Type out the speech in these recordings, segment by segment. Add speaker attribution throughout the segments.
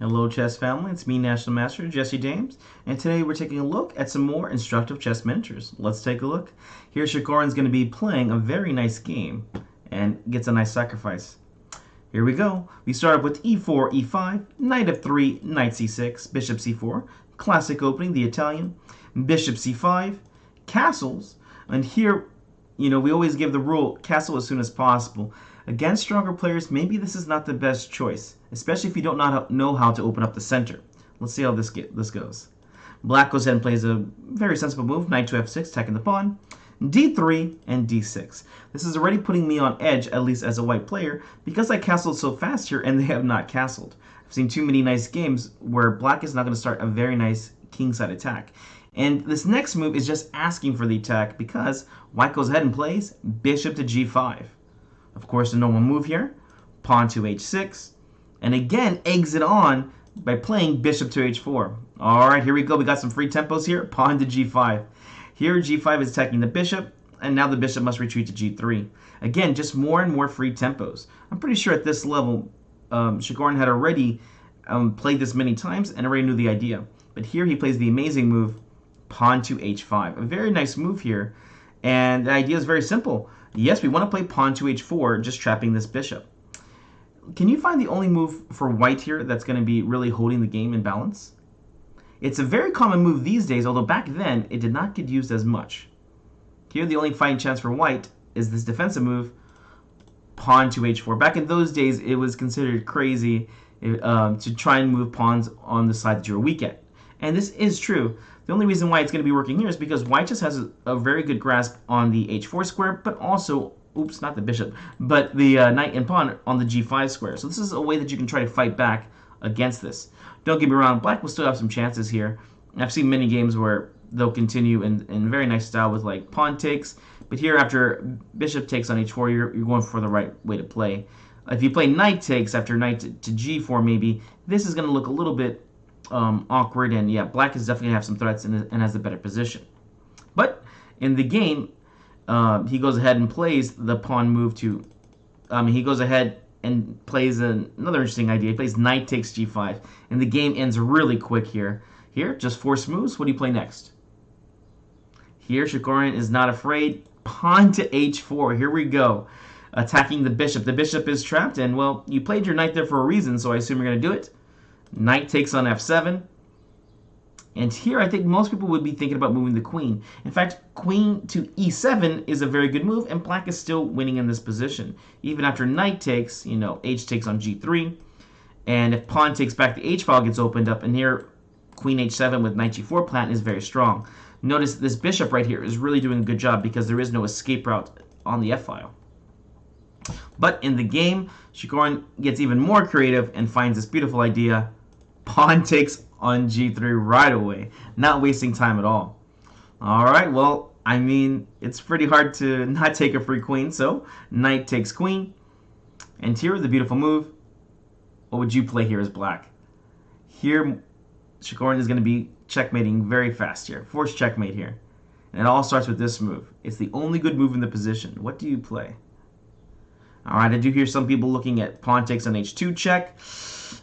Speaker 1: Hello chess family, it's me National Master Jesse Dames, and today we're taking a look at some more instructive chess miniatures. Let's take a look. Here Chigorin's going to be playing a very nice game and gets a nice sacrifice. Here we go. We start up with e4, e5, knight f3, knight c6, bishop c4, classic opening, the Italian, bishop c5, castles, and here, we always give the rule, castle as soon as possible. Against stronger players, maybe this is not the best choice, especially if you don't know how to open up the center. Let's see how this goes. Black goes ahead and plays a very sensible move, knight to f6, attacking the pawn, d3, and d6. This is already putting me on edge, at least as a white player, because I castled so fast here and they have not castled. I've seen too many nice games where black is not going to start a very nice kingside attack. And this next move is just asking for the attack because white goes ahead and plays bishop to g5. Of course, the normal move here, pawn to h6, and again, eggs it on by playing bishop to h4. All right, here we go. We got some free tempos here, pawn to g5. Here, g5 is attacking the bishop, and now the bishop must retreat to g3. Again, just more and more free tempos. I'm pretty sure at this level, Chigorin had already played this many times and already knew the idea. But here he plays the amazing move, pawn to h5. A very nice move here, and the idea is very simple. Yes, we want to play pawn to h4, just trapping this bishop. Can you find the only move for white here that's going to be really holding the game in balance? It's a very common move these days, although back then it did not get used as much. Here the only fighting chance for white is this defensive move, pawn to h4. Back in those days, it was considered crazy to try and move pawns on the side that you're weak at. And this is true. The only reason why it's going to be working here is because white just has a very good grasp on the h4 square, but also, oops, not the bishop, but the knight and pawn on the g5 square. So this is a way that you can try to fight back against this. Don't get me wrong, black will still have some chances here. I've seen many games where they'll continue in very nice style with like pawn takes, but here after bishop takes on h4, you're going for the right way to play. If you play knight takes after knight to g4 maybe, this is going to look a little bit awkward, and yeah, black is definitely going to have some threats and has a better position. But in the game, he goes ahead and plays the pawn move to, he goes ahead and plays another interesting idea. He plays knight takes g5, and the game ends really quick here. Here, just 4 moves. What do you play next? Here, Chigorin is not afraid. Pawn to h4. Here we go. Attacking the bishop. The bishop is trapped, and well, you played your knight there for a reason, so I assume you're going to do it. Knight takes on f7. And here I think most people would be thinking about moving the queen. In fact, queen to e7 is a very good move, and black is still winning in this position. Even after knight takes, h takes on g3. And if pawn takes back, the h file gets opened up, and here queen h7 with knight g4 plan is very strong. Notice this bishop right here is really doing a good job because there is no escape route on the f file. But in the game, Chigorin gets even more creative and finds this beautiful idea. Pawn takes on g3 right away, not wasting time at all. All right, well, I mean, it's pretty hard to not take a free queen, so knight takes queen. And here, the beautiful move. What would you play here as black? Here, Chigorin is going to be checkmating very fast here. Forced checkmate here. And it all starts with this move. It's the only good move in the position. What do you play? All right, I do hear some people looking at pawn takes on h2 check.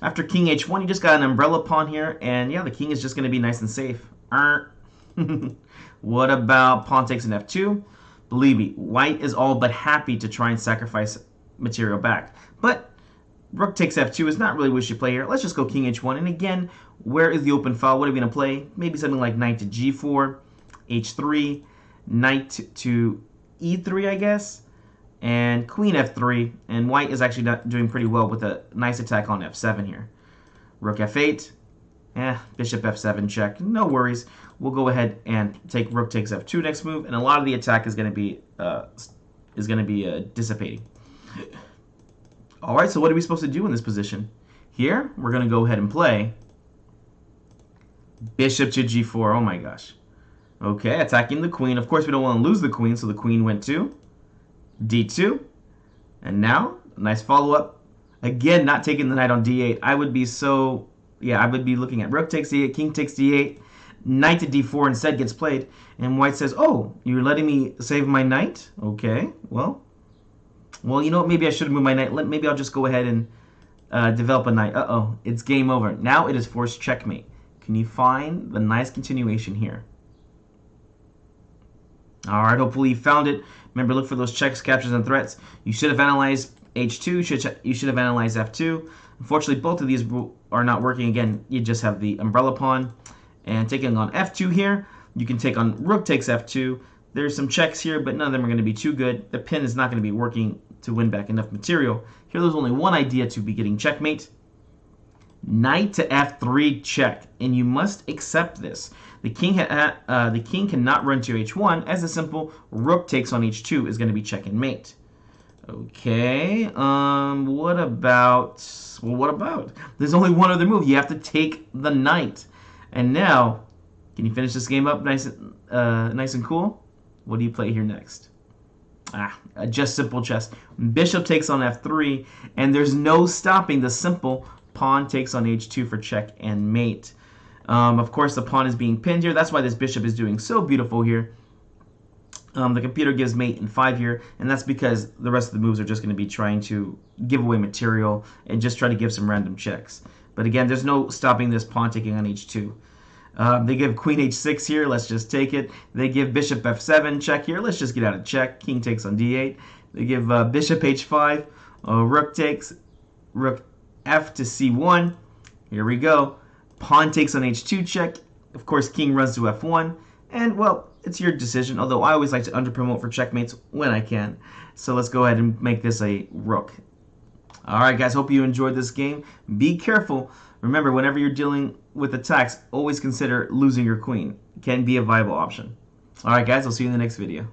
Speaker 1: After king h1, you just got an umbrella pawn here, and yeah, the king is just going to be nice and safe. What about pawn takes on f2? Believe me, white is all but happy to try and sacrifice material back. But rook takes f2 is not really what you play here. Let's just go king h1, and again, where is the open file? What are we going to play? Maybe something like knight to g4, h3, knight to e3, I guess, and queen f3, and white is actually not doing pretty well with a nice attack on f7 here. Rook f8, bishop f7 check, no worries. We'll go ahead and take rook takes f2 next move, and a lot of the attack is going to be dissipating. All right, so what are we supposed to do in this position? Here, we're going to go ahead and play bishop to g4. Oh my gosh. Okay, attacking the queen. Of course, we don't want to lose the queen, so the queen went to d2, and now a nice follow-up. Again, not taking the knight on d8. I would be looking at rook takes d8, king takes d8, knight to d4 instead gets played, and white says, oh, you're letting me save my knight? Okay, well, you know what, maybe I should have moved my knight. Maybe I'll just go ahead and develop a knight. Uh-oh, it's game over. Now it is forced checkmate. Can you find the nice continuation here? All right, hopefully you found it. Remember, look for those checks, captures, and threats. You should have analyzed H2. You should have analyzed F2. Unfortunately, both of these are not working. Again, you just have the umbrella pawn. And taking on F2 here, you can take on rook takes F2. There's some checks here, but none of them are going to be too good. The pin is not going to be working to win back enough material. Here, there's only one idea to be getting checkmate. Knight to F3 check, and you must accept this. The king cannot run to H1, as the simple rook takes on H2 is going to be check and mate. Okay, what about? Well, what about? There's only one other move. You have to take the knight. And now, can you finish this game up nice and cool? What do you play here next? Just simple chess. Bishop takes on F3, and there's no stopping the simple pawn takes on H2 for check and mate. Of course, the pawn is being pinned here. That's why this bishop is doing so beautiful here. The computer gives mate in 5 here, and that's because the rest of the moves are just going to be trying to give away material and just try to give some random checks. But again, there's no stopping this pawn taking on H2. They give queen H6 here. Let's just take it. They give bishop F7 check here. Let's just get out of check. King takes on D8. They give bishop H5. Rook takes. Rook F to C1. Here we go. Pawn takes on H2 check. Of course, king runs to F1. And, well, it's your decision, although I always like to underpromote for checkmates when I can. So let's go ahead and make this a rook. Alright guys, hope you enjoyed this game. Be careful. Remember, whenever you're dealing with attacks, always consider losing your queen. It can be a viable option. Alright guys, I'll see you in the next video.